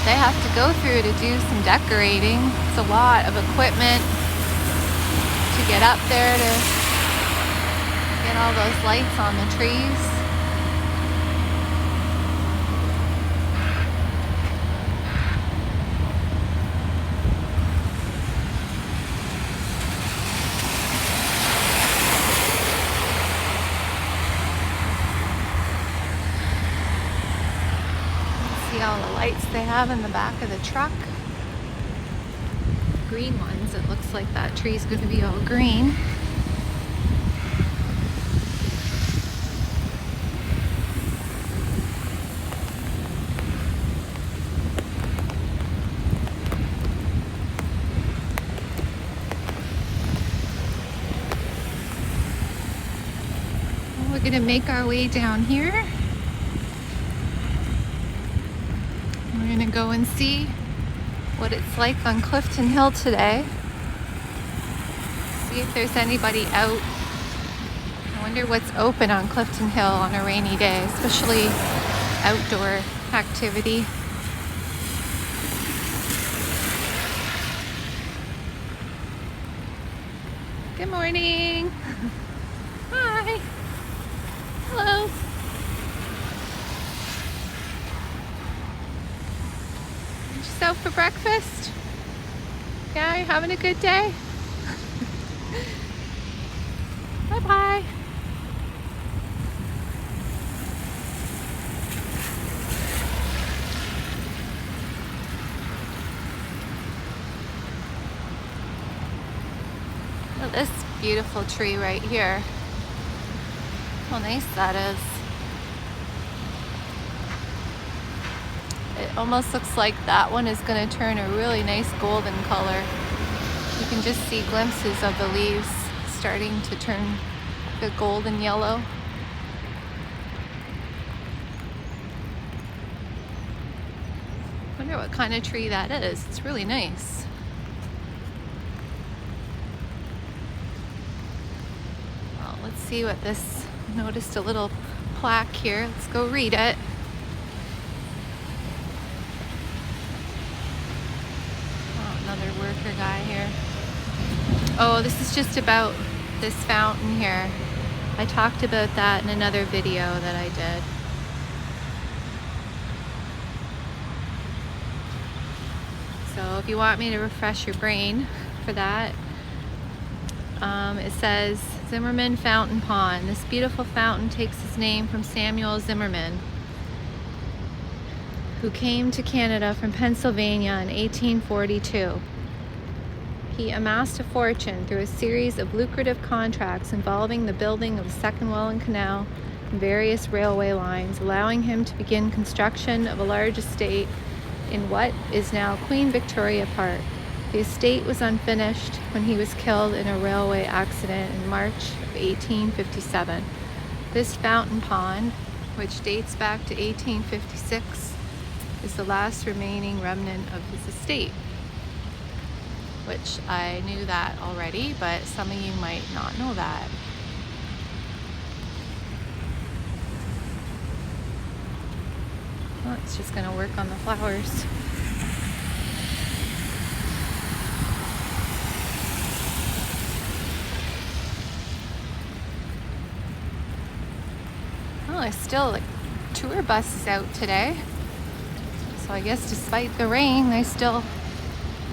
they have to go through to do some decorating. It's a lot of equipment to get up there to get all those lights on the trees. See all the lights they have in the back of the truck. Green ones, it looks like that tree's going to be all green. We're going to make our way down here. We're going to go and see what it's like on Clifton Hill today. See if there's anybody out. I wonder what's open on Clifton Hill on a rainy day, especially outdoor activity. Good morning. Hi. Hello. Just out for breakfast? Yeah, you're having a good day? Bye-bye. Look at this beautiful tree right here. How nice that is. It almost looks like that one is going to turn a really nice golden color. You can just see glimpses of the leaves starting to turn the golden yellow. Wonder what kind of tree that is. It's really nice. Well, let's see what this, noticed a little plaque here. Let's go read it. Another worker guy here. Oh, this is just about this fountain here. I talked about that in another video that I did. So if you want me to refresh your brain for that, it says Zimmerman Fountain Pond. This beautiful fountain takes its name from Samuel Zimmerman, who came to Canada from Pennsylvania in 1842. He amassed a fortune through a series of lucrative contracts involving the building of the Second Welland Canal and various railway lines, allowing him to begin construction of a large estate in what is now Queen Victoria Park. The estate was unfinished when he was killed in a railway accident in March of 1857. This fountain pond, which dates back to 1856, is the last remaining remnant of his estate. Which I knew that already, but some of you might not know that. Well, it's just gonna work on the flowers. Well, there's still like tour buses out today. So I guess despite the rain, they still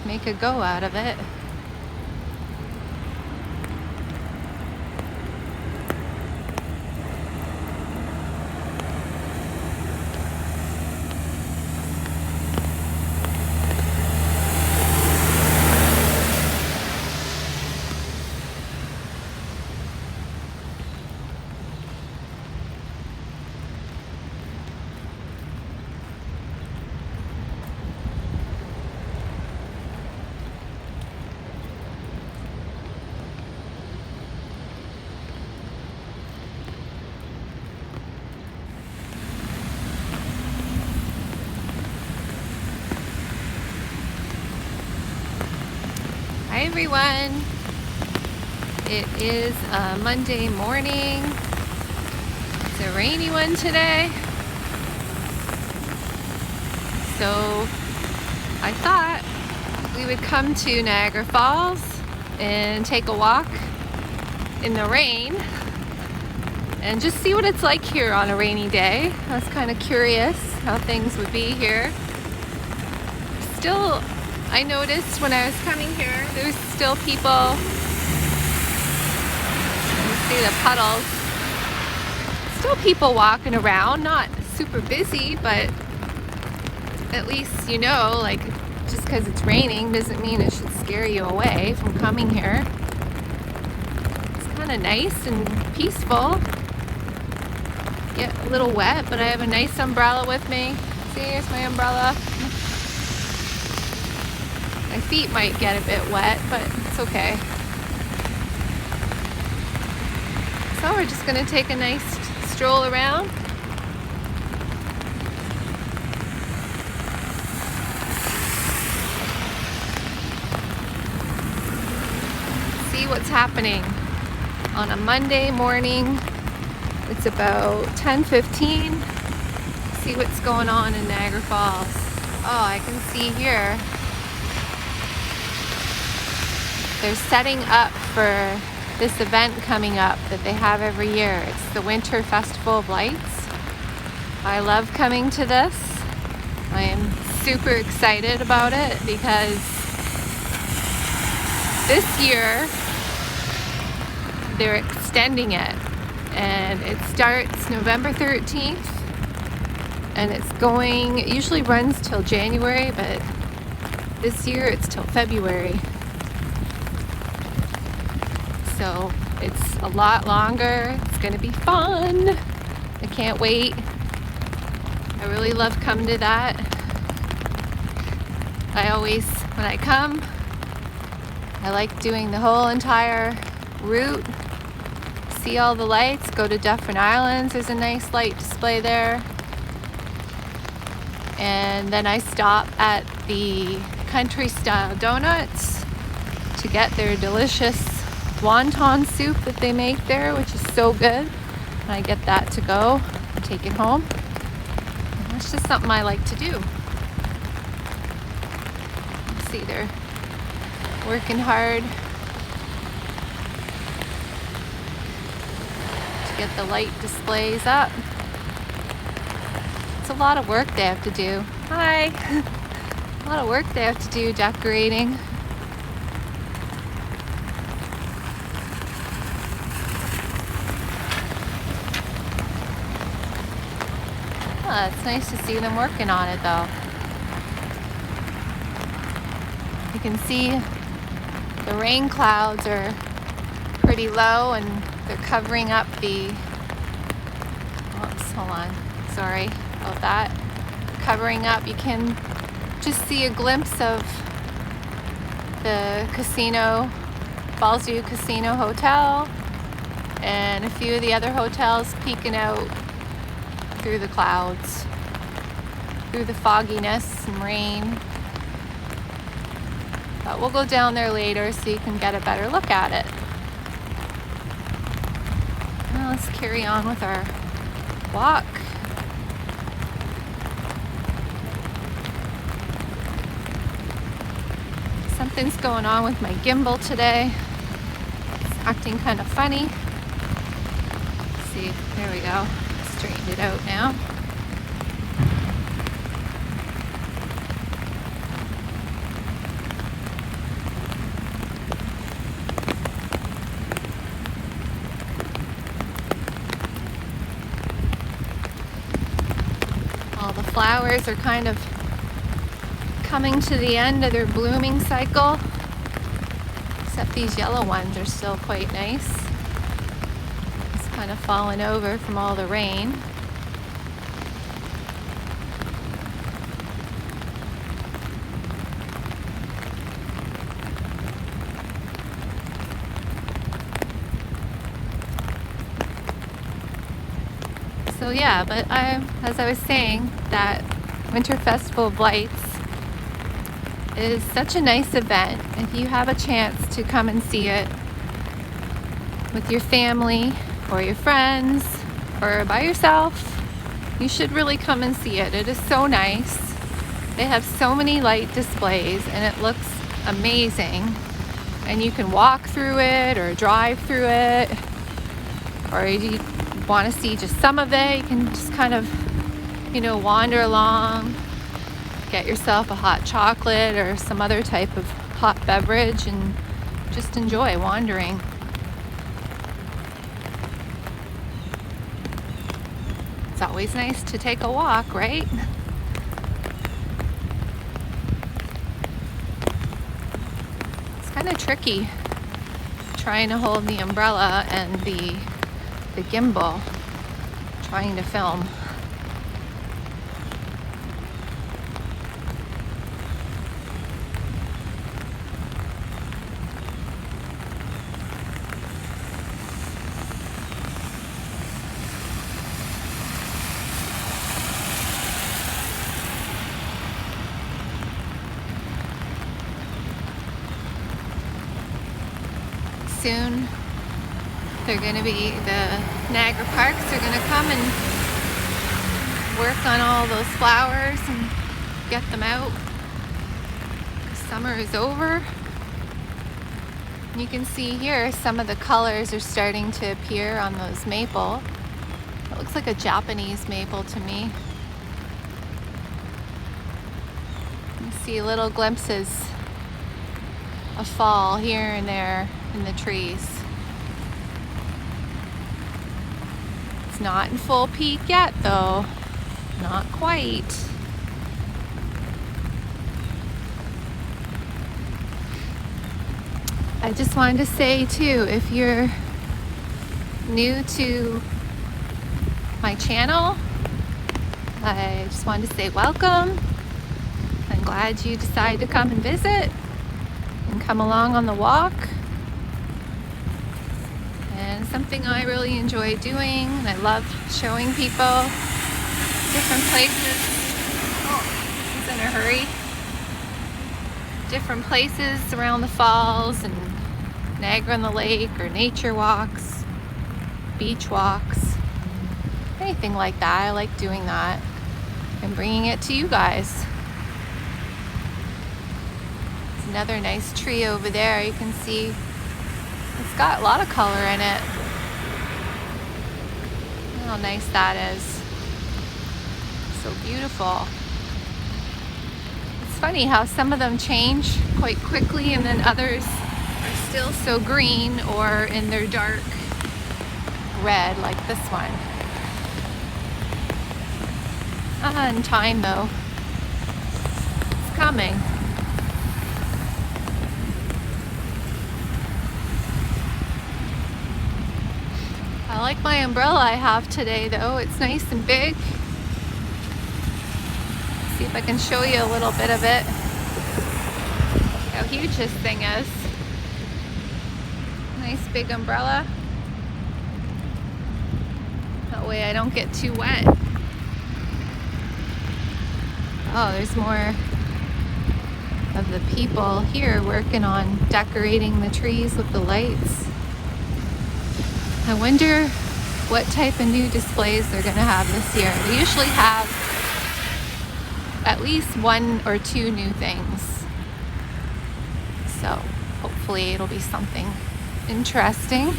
make a go out of it. Hi everyone, it is a Monday morning. It's a rainy one today. So I thought we would come to Niagara Falls and take a walk in the rain and just see what it's like here on a rainy day. I was kind of curious how things would be here. Still, I noticed when I was coming here, there's still people. You see the puddles. Still people walking around, not super busy, but at least you know, like, just because it's raining doesn't mean it should scare you away from coming here. It's kind of nice and peaceful. Get a little wet, but I have a nice umbrella with me. See, here's my umbrella. My feet might get a bit wet, but it's okay. So we're just going to take a nice stroll around. See what's happening on a Monday morning. It's about 10:15. See what's going on in Niagara Falls. Oh, I can see here. They're setting up for this event coming up that they have every year. It's the Winter Festival of Lights. I love coming to this. I am super excited about it because this year they're extending it, and it starts November 13th and it usually runs till January, but this year it's till February. So it's a lot longer. It's gonna be fun. I can't wait. I really love coming to that. I always, when I come, I like doing the whole entire route. See all the lights, go to different islands. There's a nice light display there. And then I stop at the country style donuts to get their delicious wonton soup that they make there, which is so good. And I get that to go and take it home. And that's just something I like to do. See, they're working hard to get the light displays up. It's a lot of work they have to do. Hi! A lot of work they have to do decorating. Oh, it's nice to see them working on it though. You can see the rain clouds are pretty low and they're covering up the, oops, hold on, sorry about that. Covering up, you can just see a glimpse of the casino, Fallsview Casino Hotel, and a few of the other hotels peeking out through the clouds, through the fogginess and rain. But we'll go down there later so you can get a better look at it. Now let's carry on with our walk. Something's going on with my gimbal today. It's acting kind of funny. Let's see, there we go. Straightened it out now. All the flowers are kind of coming to the end of their blooming cycle, except these yellow ones are still quite nice. It's kind of fallen over from all the rain. So yeah, but as I was saying, that Winter Festival of Lights is such a nice event. If you have a chance to come and see it with your family or your friends or by yourself, you should really come and see it. It is so nice. They have so many light displays and it looks amazing. And you can walk through it or drive through it, or if you want to see just some of it, you can just kind of, wander along, get yourself a hot chocolate or some other type of hot beverage and just enjoy wandering. It's always nice to take a walk, right? It's kind of tricky trying to hold the umbrella and the gimbal, trying to film. Soon they're going to be, the Niagara Parks are going to come and work on all those flowers and get them out. Summer is over. You can see here some of the colors are starting to appear on those maple. It looks like a Japanese maple to me. You see little glimpses of fall here and there in the trees. It's not in full peak yet though, not quite. I just wanted to say too, if you're new to my channel, I just wanted to say welcome. I'm glad you decided to come and visit and come along on the walk. And something I really enjoy doing, and I love showing people different places. Oh, he's in a hurry. Different places around the falls and Niagara on the lake, or nature walks, beach walks, anything like that. I like doing that and bringing it to you guys. There's another nice tree over there. You can see it's got a lot of color in it. How nice that is. So beautiful. It's funny how some of them change quite quickly and then others are still so green or in their dark red, like this one. In time though. It's coming. I like my umbrella I have today though. It's nice and big. See if I can show you a little bit of it. How huge this thing is. Nice big umbrella. That way I don't get too wet. Oh, there's more of the people here working on decorating the trees with the lights. I wonder what type of new displays they're going to have this year. They usually have at least 1 or 2 new things. So hopefully it'll be something interesting.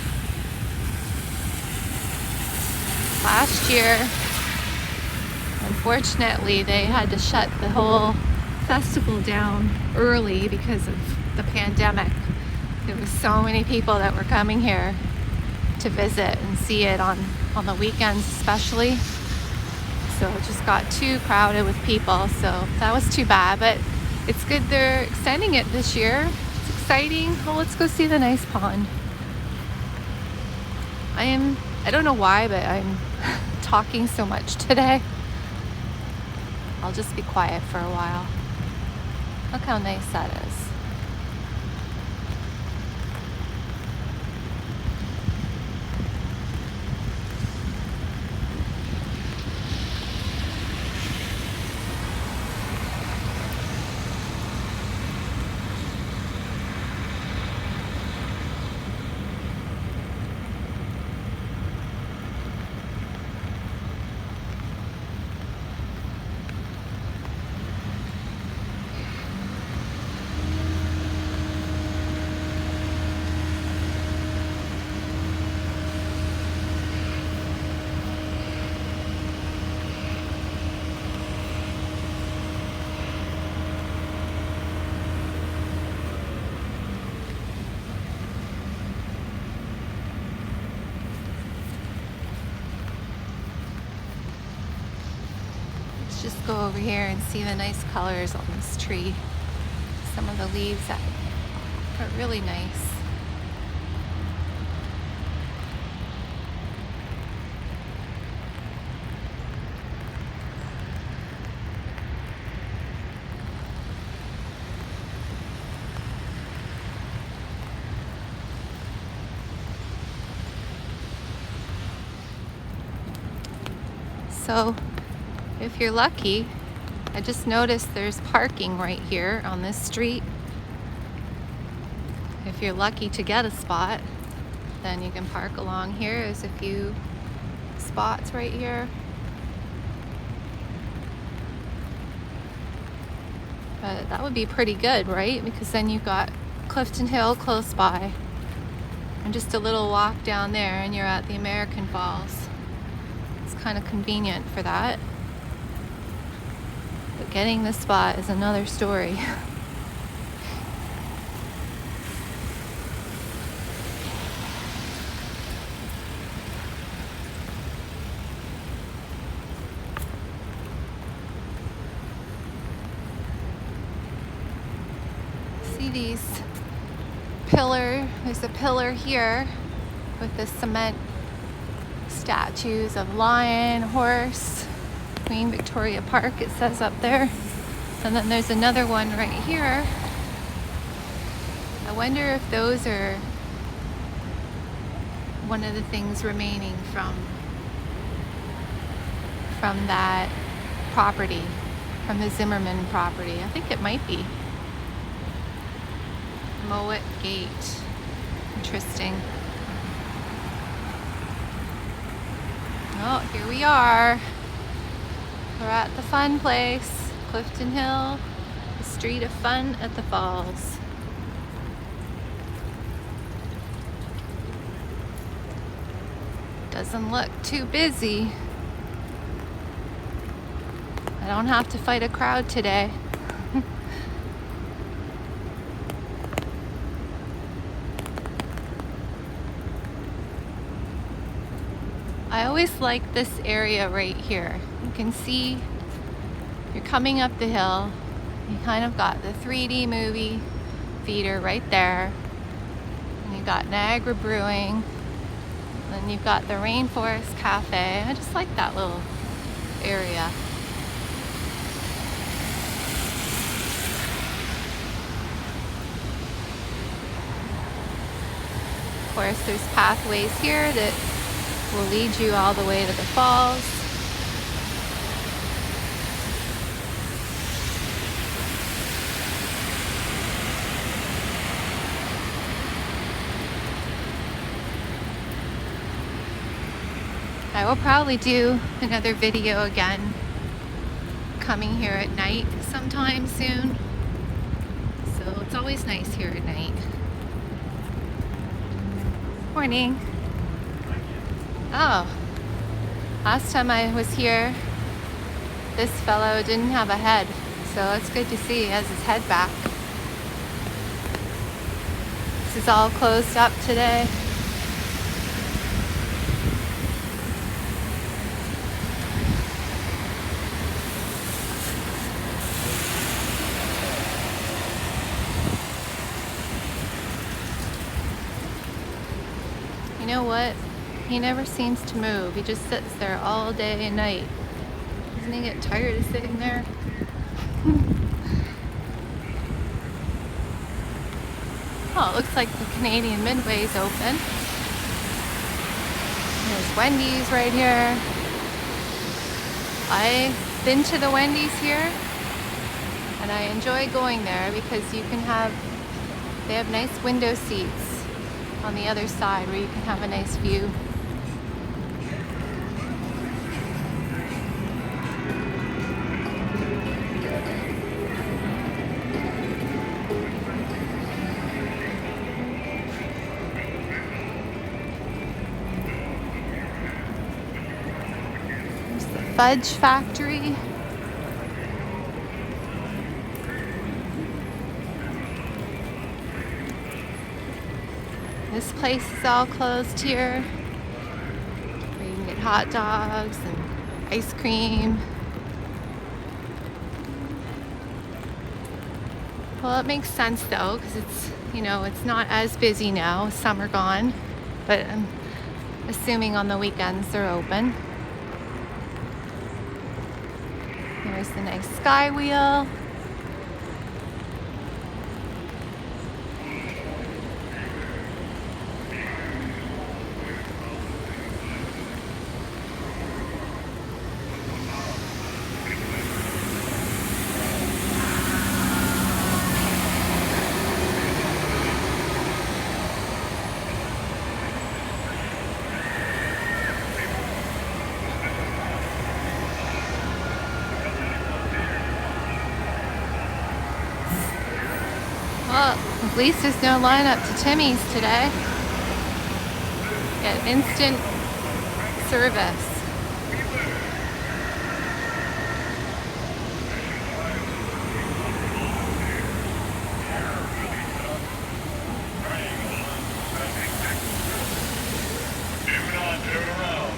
Last year, unfortunately, they had to shut the whole festival down early because of the pandemic. There were so many people that were coming here to visit and see it on the weekends especially. So it just got too crowded with people, so that was too bad, but it's good they're extending it this year. It's exciting. Well, let's go see the nice pond. I don't know why, but I'm talking so much today. I'll just be quiet for a while. Look how nice that is. Let's just go over here and see the nice colors on this tree. Some of the leaves that are really nice. So if you're lucky, I just noticed there's parking right here on this street. If you're lucky to get a spot, then you can park along here. There's a few spots right here. But that would be pretty good, right? Because then you've got Clifton Hill close by. And just a little walk down there and you're at the Niagara Falls. It's kind of convenient for that. But getting the spot is another story. See these there's a pillar here with the cement statues of lion, horse, Queen Victoria Park, it says up there. And then there's another one right here. I wonder if those are one of the things remaining from that property, from the Zimmerman property. I think it might be. Mowat Gate. Interesting. Oh, here we are. We're at the fun place, Clifton Hill, the street of fun at the falls. Doesn't look too busy. I don't have to fight a crowd today. I always like this area right here. You can see you're coming up the hill. You kind of got the 3D movie theater right there. And you got Niagara Brewing. And then you've got the Rainforest Cafe. I just like that little area. Of course, there's pathways here that will lead you all the way to the falls. I will probably do another video again coming here at night sometime soon. So it's always nice here at night. Morning. Oh, last time I was here, this fellow didn't have a head, so it's good to see he has his head back. This is all closed up today. You know what? He never seems to move. He just sits there all day and night. Doesn't he get tired of sitting there? Oh, it looks like the Canadian Midway's open. There's Wendy's right here. I've been to the Wendy's here and I enjoy going there because they have nice window seats on the other side where you can have a nice view. Fudge factory. This place is all closed here. Where you can get hot dogs and ice cream. Well, it makes sense though, because it's, you know, it's not as busy now. Some are gone, but I'm assuming on the weekends they're open. There's the nice sky wheel. Well, at least there's no lineup to Timmy's today. Get instant service.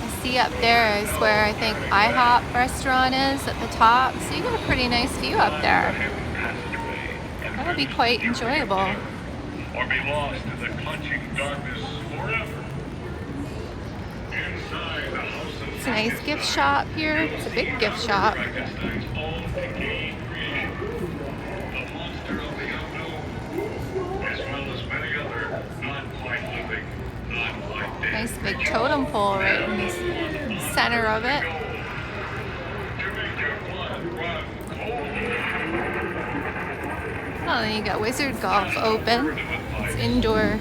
I see up there is where I think IHOP restaurant is at the top. So you get a pretty nice view up there. That'll be quite enjoyable. Or be lost in the clutching darkness forever. Inside the house of It's a nice gift shop here. It's a big gift shop. Frankenstein's own decaying creation. The monster of the unknown. As well as many other not-quite living, not-quite dead. Nice big totem pole right in the center of it. To make your blood run cold. Oh, then you got Wizard Golf open. It's indoor,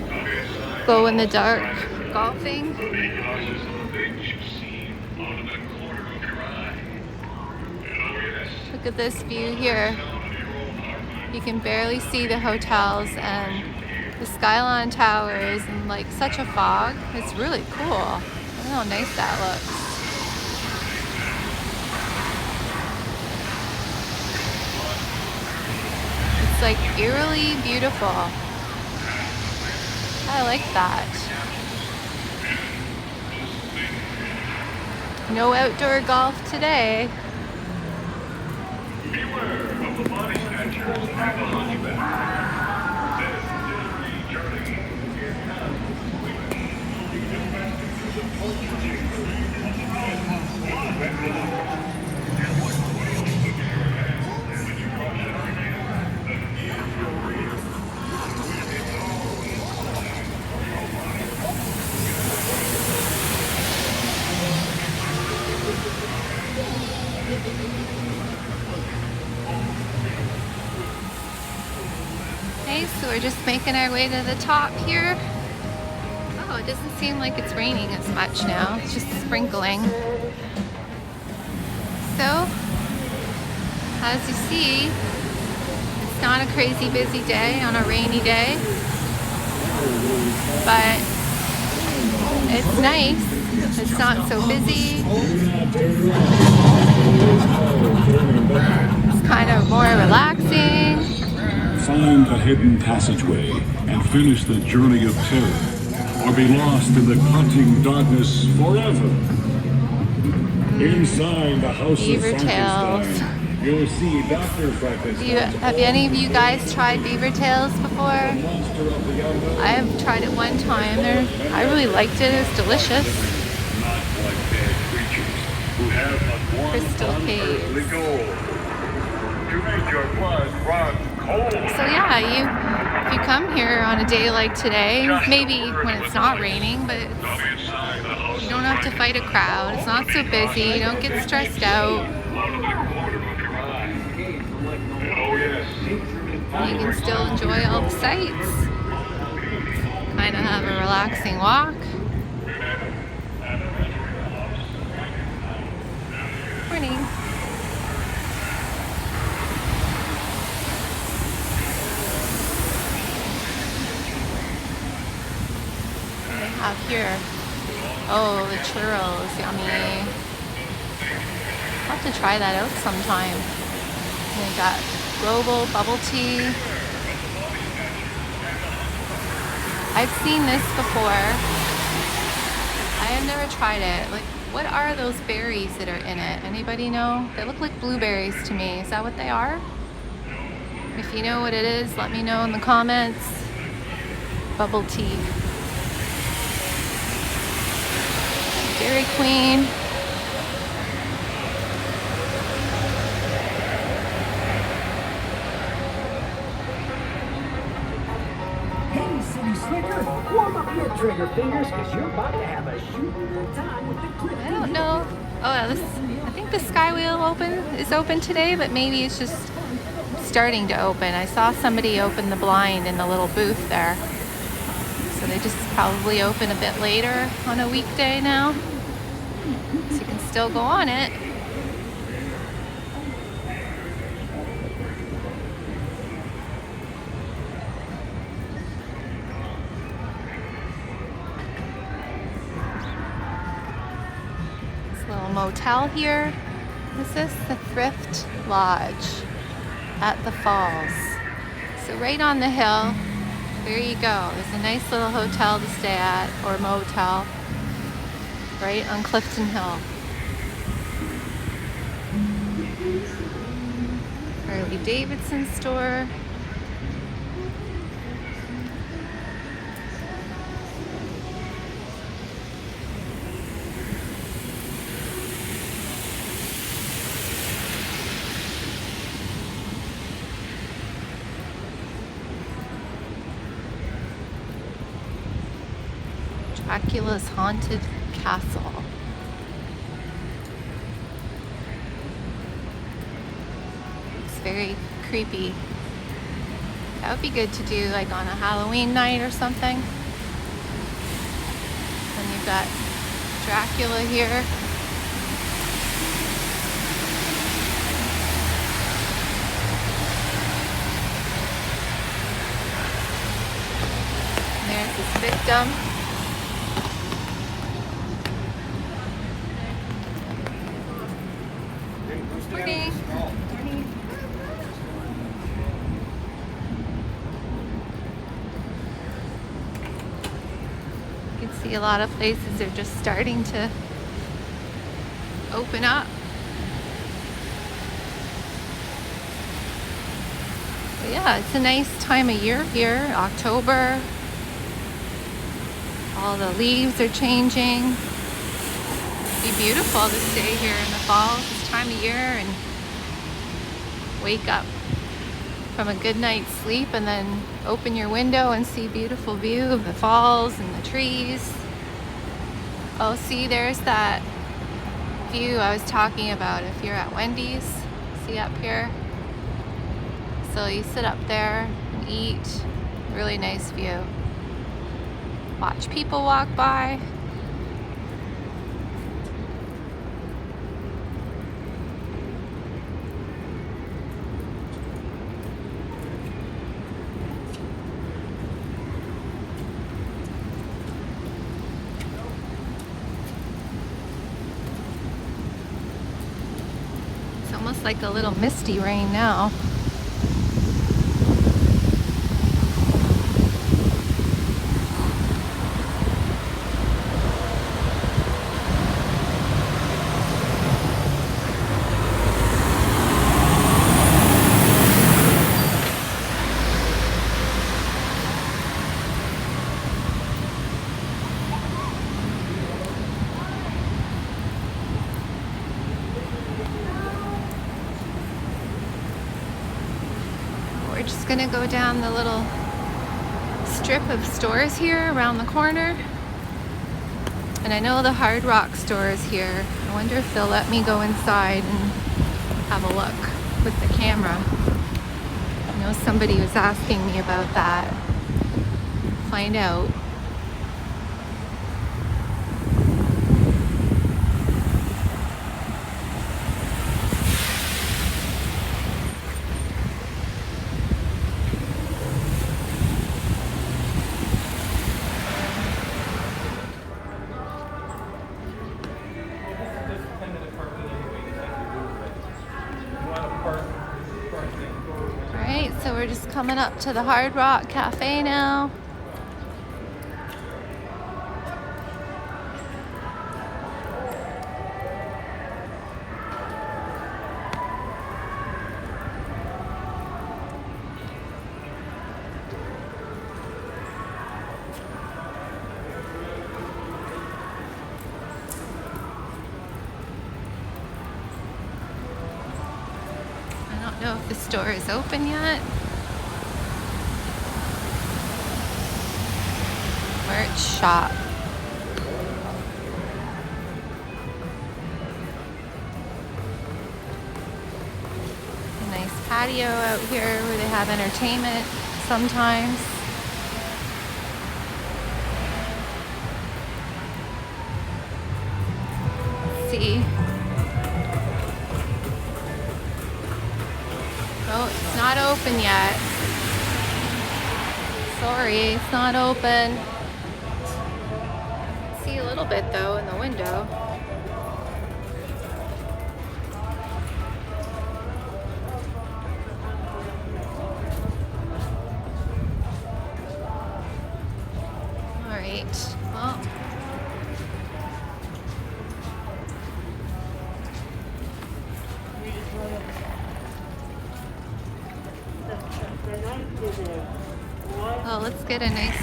glow in the dark golfing. Because of the things you've seen out of the corner of your eye. Oh yes. Look at this view here. You can barely see the hotels and the Skyline Tower is in like such a fog. It's really cool. Look how nice that looks. It's like eerily beautiful. I like that. No outdoor golf today. Beware of the body snatchers and the hunchback. This is the journey. Here Okay, so we're just making our way to the top here. Oh, it doesn't seem like it's raining as much now. It's just sprinkling. So, as you see, it's not a crazy busy day on a rainy day, but it's nice. It's not so busy. It's kind of more relaxing. find a hidden passageway and finish the journey of terror, or be lost in the clutching darkness forever. Inside the house Beaver of tails. Frankenstein, you'll see Dr. Frankenstein. Have any of you guys tried beaver tails before? The monster of the unknown. I have tried it one time. I really liked it. It was delicious. Not like dead creatures who have but one Crystal unearthly caves. goal. To make your blood run cold. So yeah, if you come here on a day like today, maybe when it's not raining, but you don't have to fight a crowd. It's not so busy. You don't get stressed out. You can still enjoy all the sights. Kind of have a relaxing walk. Morning. Have here. Oh, the churros, yummy. I'll have to try that out sometime. And they got global bubble tea. I've seen this before. I have never tried it. Like, what are those berries that are in it? Anybody know? They look like blueberries to me. Is that what they are? If you know what it is, let me know in the comments. Bubble tea. Dairy Queen. Hey, City Slicker, warm up your trigger fingers because you're about to have a shooting good time with the Clifton I don't Hill. know. Oh, yeah, I think the Skywheel is open today, but maybe it's just starting to open. I saw somebody open the blind in the little booth there. So they just probably open a bit later on a weekday now. So you can still go on it. This little motel here. Is this the Thrift Lodge at the falls? So right on the hill, there you go. There's a nice little hotel to stay at, or motel, right on Clifton Hill. Harley Davidson store. Dracula's Haunted Castle. It's very creepy. That would be good to do like on a Halloween night or something. And you've got Dracula here. And there's his victim. Morning. You can see a lot of places are just starting to open up. But yeah, it's a nice time of year here, October. All the leaves are changing. It'd be beautiful to stay here in the falls this time of year and wake up from a good night's sleep and then open your window and see a beautiful view of the falls and the trees. Oh, see, there's that view I was talking about if you're at Wendy's. See up here? So you sit up there and eat. Really nice view. Watch people walk by. It's almost like a little misty rain now. We're just gonna go down the little strip of stores here around the corner. And I know the Hard Rock store is here. I wonder if they'll let me go inside and have a look with the camera. I know somebody was asking me about that. Find out. Alright, so we're just coming up to the Hard Rock Cafe now. know if the store is open yet. Merch shop. A nice patio out here where they have entertainment sometimes. Let's see. Oh, it's not open yet. Sorry, it's not open. See a little bit though in the window. All right. Well, well, let's get a nice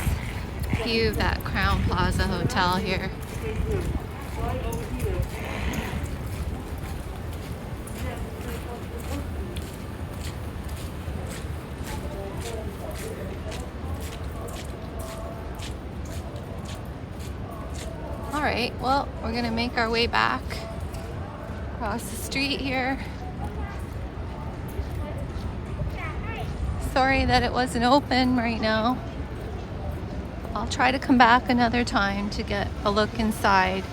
view of that Crown Plaza Hotel here. All right, well, we're gonna make our way back across the street here. Sorry that it wasn't open right now. I'll try to come back another time to get a look inside.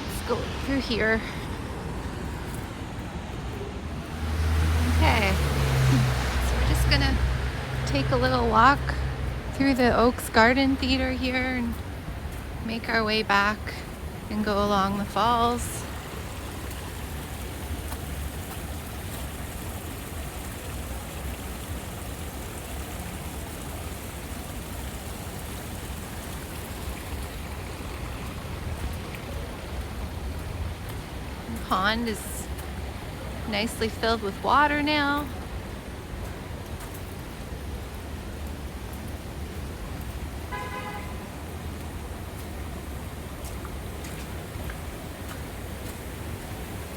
Let's go through here. Okay, so we're just gonna take a little walk through the Oaks Garden Theater here and make our way back and go along the falls. The pond is nicely filled with water now.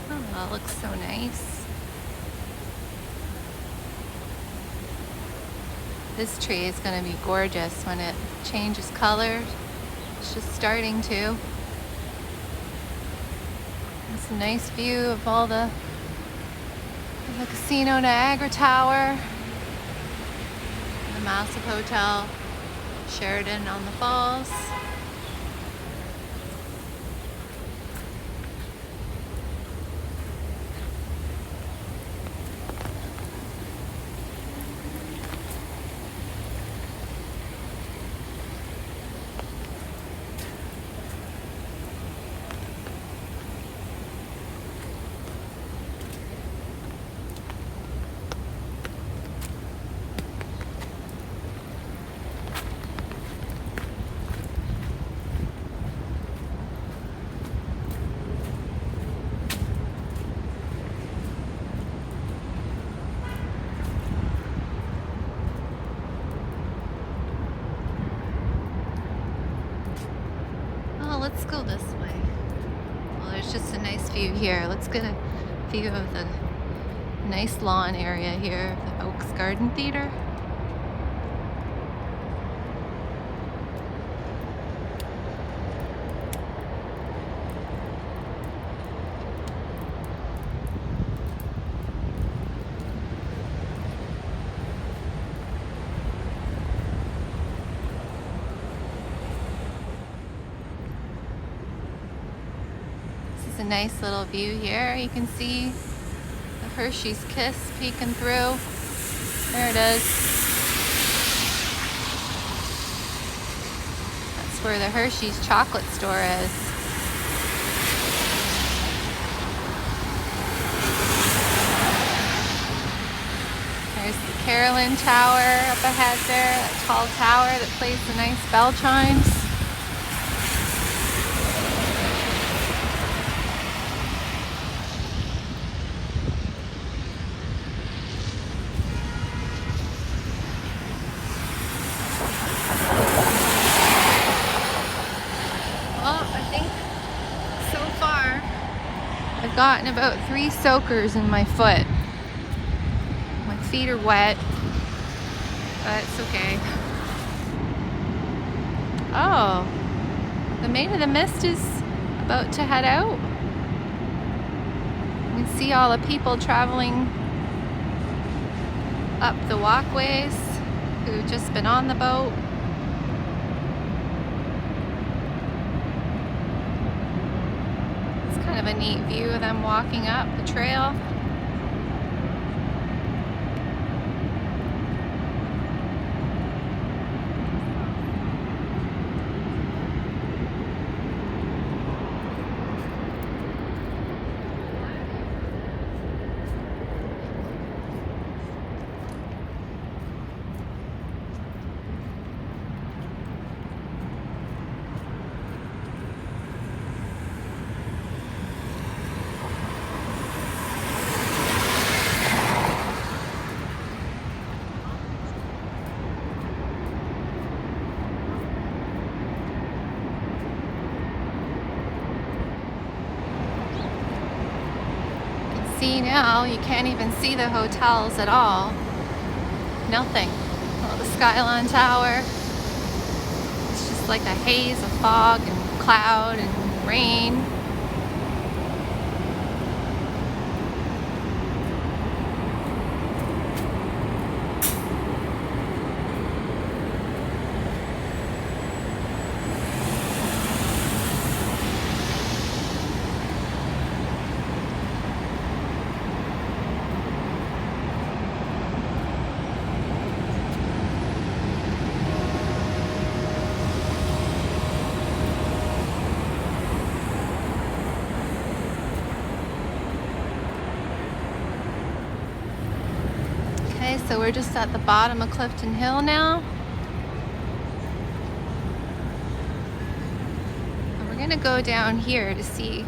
Oh, it looks so nice. This tree is going to be gorgeous when it changes color. It's just starting to. It's a nice view of all the Casino Niagara Tower, the massive hotel, Sheridan on the Falls. Let's go this way. Well, there's just a nice view here. Let's get a view of the nice lawn area here of the Oaks Garden Theater. A nice little view here. You can see the Hershey's Kiss peeking through. There it is. That's where the Hershey's chocolate store is. There's the Carolyn Tower up ahead there, that tall tower that plays the nice bell chimes. gotten about 3 soakers in my foot. My feet are wet, but it's okay. Oh, the Maid of the Mist is about to head out. You can see all the people traveling up the walkways who've just been on the boat. It's kind of a neat view of them walking up the trail. See now, you can't even see the hotels at all. Nothing. Oh, the Skyline Tower. It's just like a haze of fog and cloud and rain. Okay, so we're just at the bottom of Clifton Hill now. And we're gonna go down here to see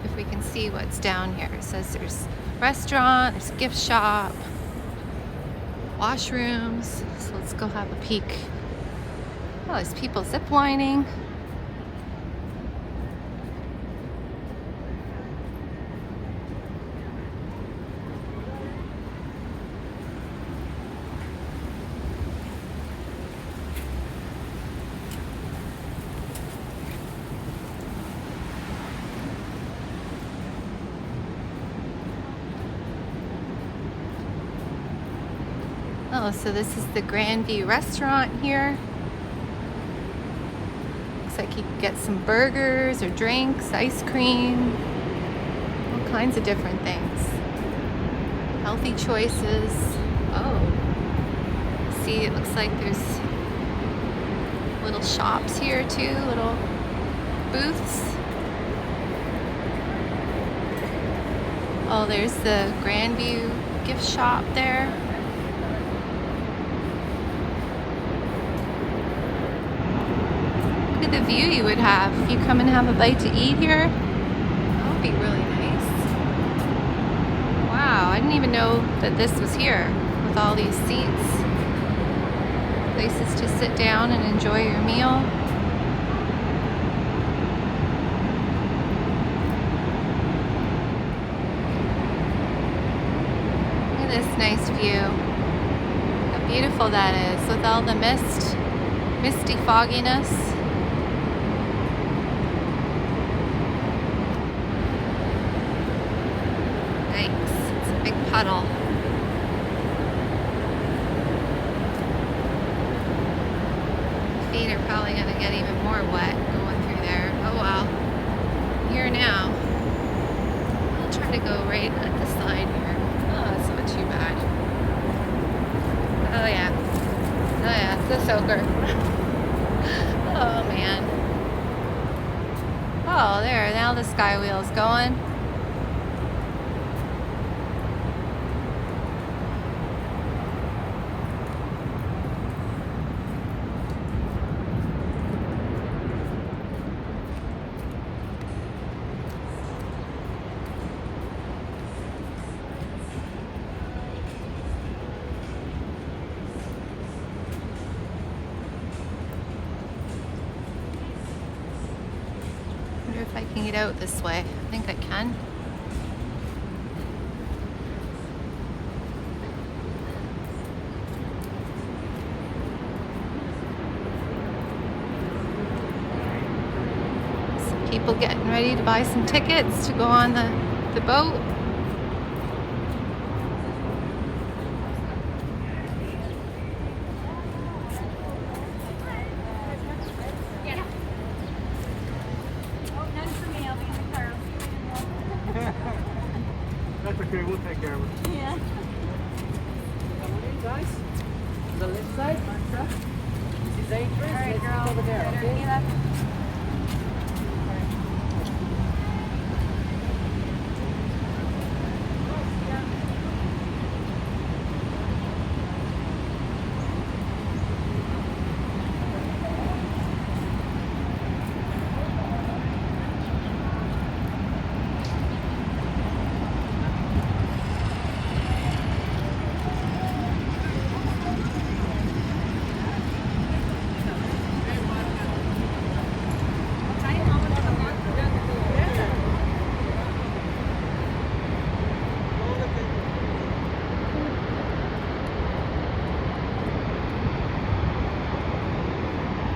if we can see what's down here. It says there's a restaurant, there's a gift shop, washrooms. So let's go have a peek. Oh, there's people zip lining. Oh, so this is the Grandview restaurant here. Looks like you can get some burgers or drinks, ice cream, all kinds of different things. Healthy choices. Oh, see, it looks like there's little shops here too, little booths. Oh, there's the Grandview gift shop there. Look at the view you would have if you come and have a bite to eat here. That would be really nice. Wow, I didn't even know that this was here with all these seats. Places to sit down and enjoy your meal. Look at this nice view. How beautiful that is with all the misty fogginess. Big puddle. Feet are probably going to get even more wet going through there. Oh well. Here now. I'll try to go right at the side here. Oh, that's not too bad. Oh yeah. Oh yeah, it's a soaker. Oh man. Oh, there. Now the sky wheel's going. If I can get out this way. I think I can. People getting ready to buy some tickets to go on the boat. That's okay, we'll take care of it. Yeah. Come on in, guys. The left side, Mantra. This is entrance. All right, Let's girl. meet over there, Better okay? get up.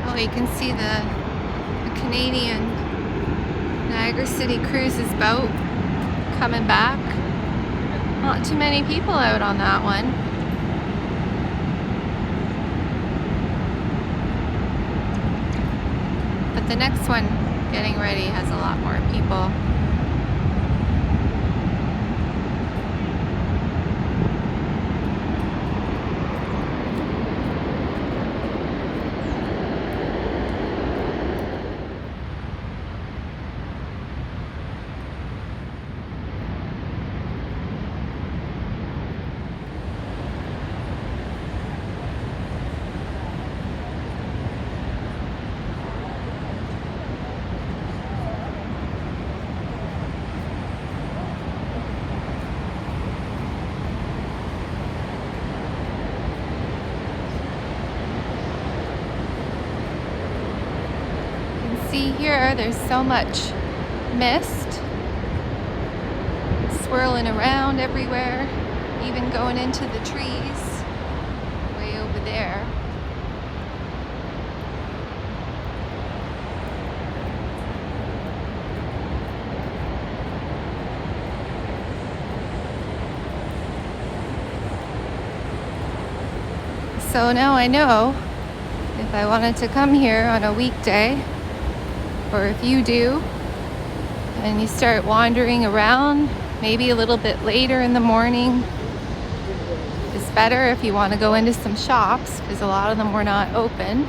Oh, you can see the Canadian Niagara City Cruises boat coming back. Not too many people out on that one. But the next one getting ready has a lot more people. See here, there's so much mist swirling around everywhere, even going into the trees way over there. So now I know if I wanted to come here on a weekday, or if you do, and you start wandering around, maybe a little bit later in the morning is better if you want to go into some shops, because a lot of them were not open.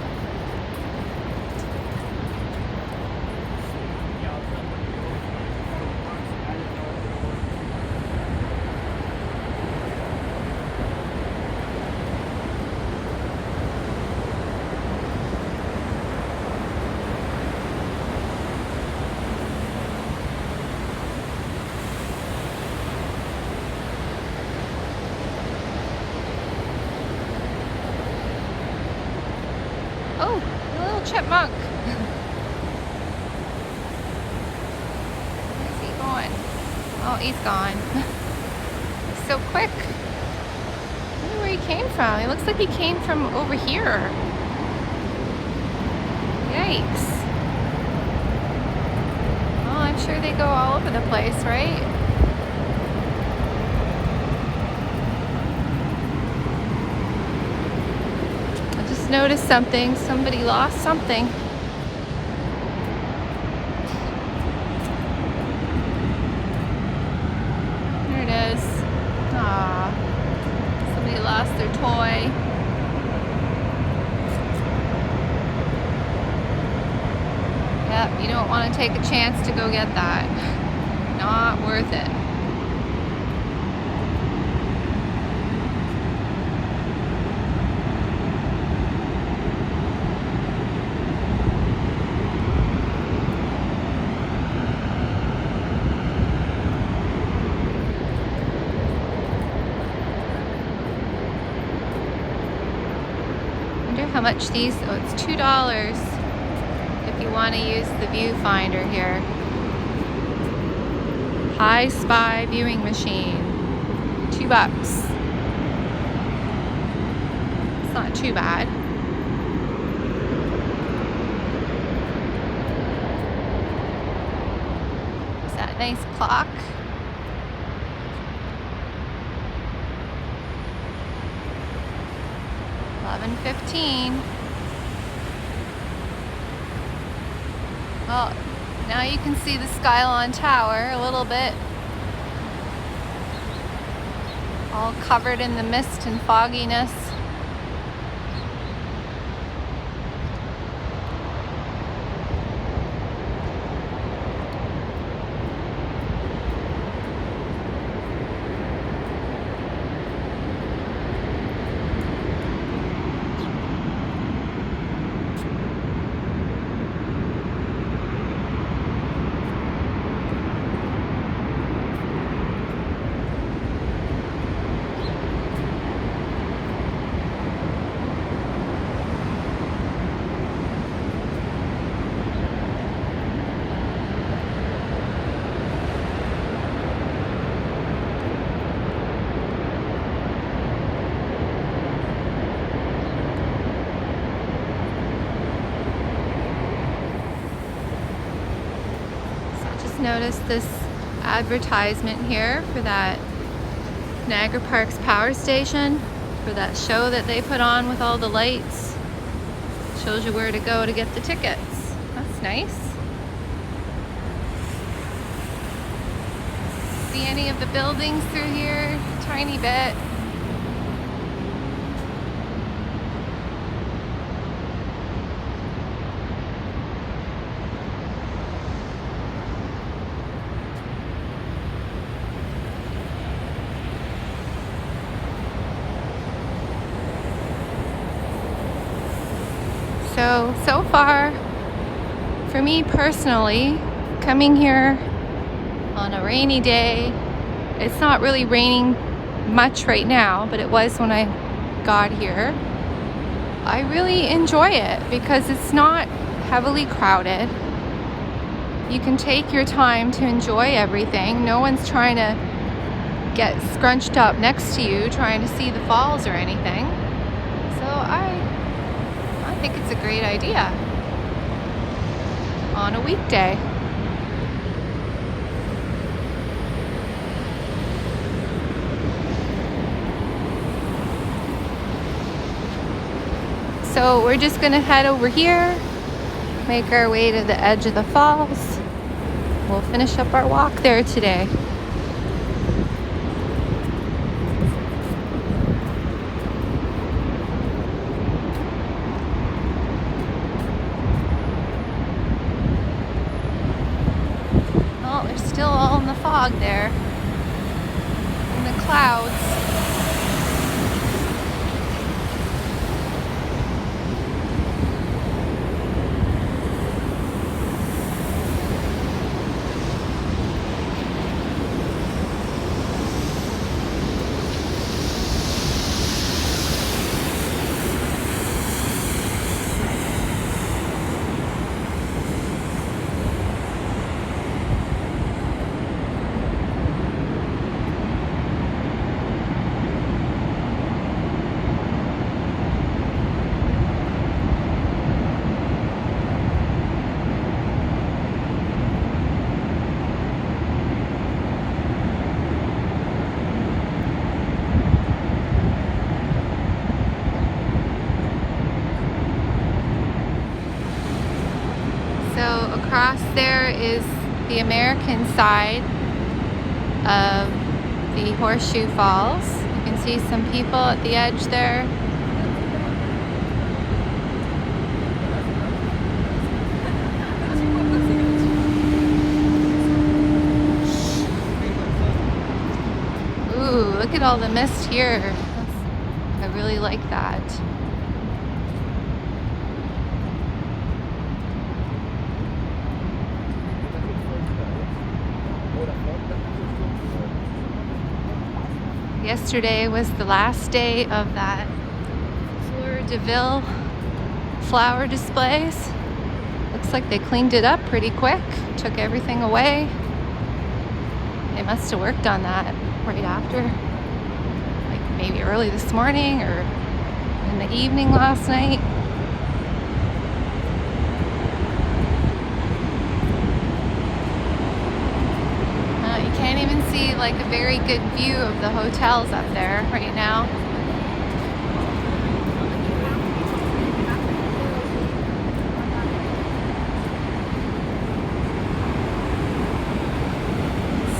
Oh, a little chipmunk. Where's he going? Oh, he's gone. He's so quick. I wonder where he came from. It looks like he came from over here. Yikes. Oh, I'm sure they go all over the place, right? Noticed something. Somebody lost something. There it is. Aw. Somebody lost their toy. Yep, you don't want to take a chance to go get that. Not worth it. How much these? Oh, it's $2 if you want to use the viewfinder here. High Spy viewing machine, $2. It's not too bad. Nice clock. $11:15. Well, now you can see the Skylon Tower a little bit. All covered in the mist and fogginess. Noticed this advertisement here for that Niagara Parks power station, for that show that they put on with all the lights. Shows you where to go to get the tickets. That's nice. See any of the buildings through here? Tiny bit. So far, for me personally, coming here on a rainy day, it's not really raining much right now, but it was when I got here. I really enjoy it because it's not heavily crowded. You can take your time to enjoy everything. No one's trying to get scrunched up next to you trying to see the falls or anything. So I think it's a great idea on a weekday. So we're just gonna head over here, make our way to the edge of the falls. We'll finish up our walk there today. Still all in the fog there, in the clouds. Across there is the American side of the Horseshoe Falls. You can see some people at the edge there. Ooh, look at all the mist here. I really like that. Yesterday was the last day of that Fleur de Ville flower displays. Looks like they cleaned it up pretty quick, took everything away. They must have worked on that right after, like maybe early this morning or in the evening last night. Can't even see like a very good view of the hotels up there right now.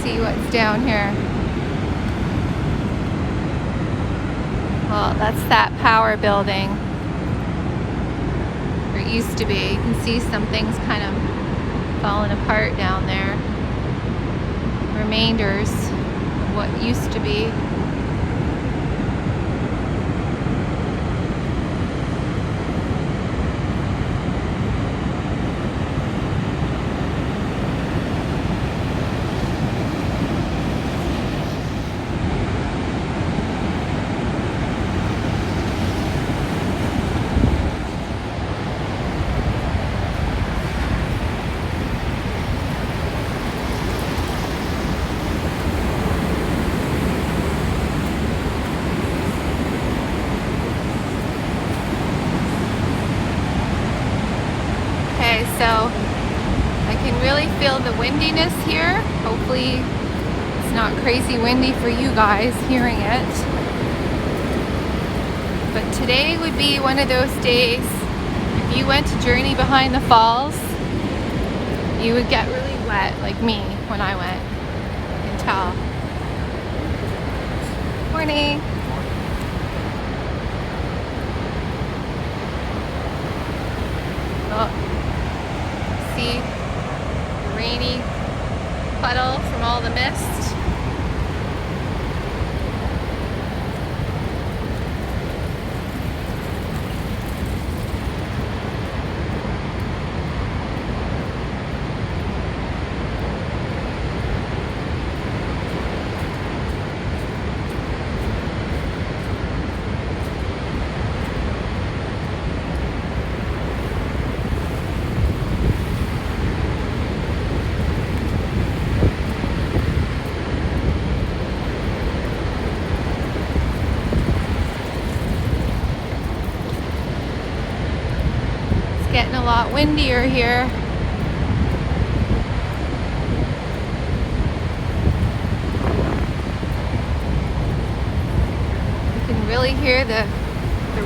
See what's down here. Well, that's that power building. Or it used to be. You can see some things kind of falling apart down there. Remainders of what used to be. So I can really feel the windiness here. Hopefully it's not crazy windy for you guys hearing it. But today would be one of those days, if you went to journey behind the falls, you would get really wet like me when I went. You can tell. Morning. Oh. See the rainy puddle from all the mist. Getting a lot windier here. You can really hear the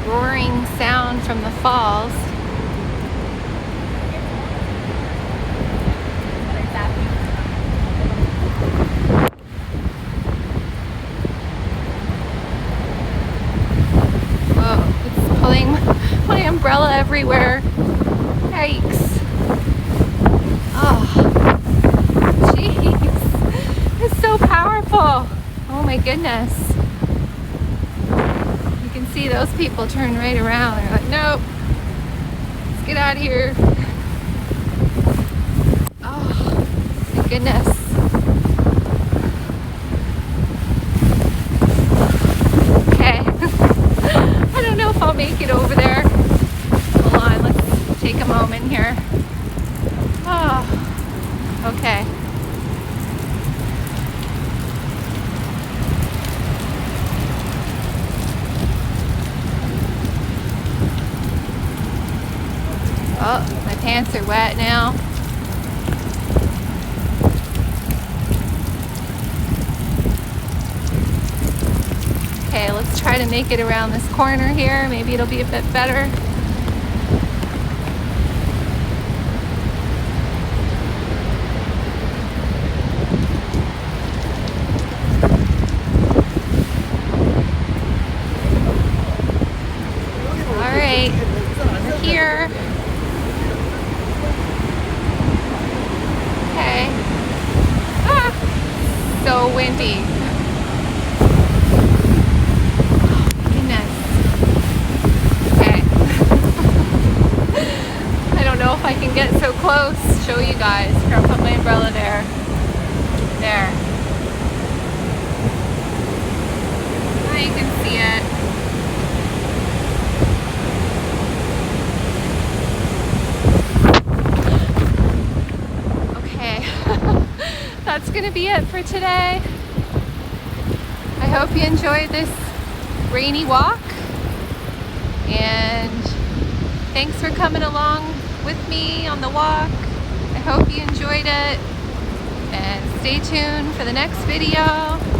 roaring sound from the falls. Whoa, it's pulling my umbrella everywhere. Yikes. Oh, jeez. It's so powerful. Oh my goodness. You can see those people turn right around. They're like, nope. Let's get out of here. Oh, my goodness. Okay. I don't know if I'll make it over there. Hold on, let's take a moment here. Oh, okay. Oh, my pants are wet now. Okay, let's try to make it around this corner here. Maybe it'll be a bit better. Here. Okay. Ah, so windy. Oh my goodness. Okay. I don't know if I can get so close. Show you guys. Here, I'll put my umbrella there. There. Now you can see it. That's gonna be it for today. I hope you enjoyed this rainy walk, and thanks for coming along with me on the walk. I hope you enjoyed it. And stay tuned for the next video.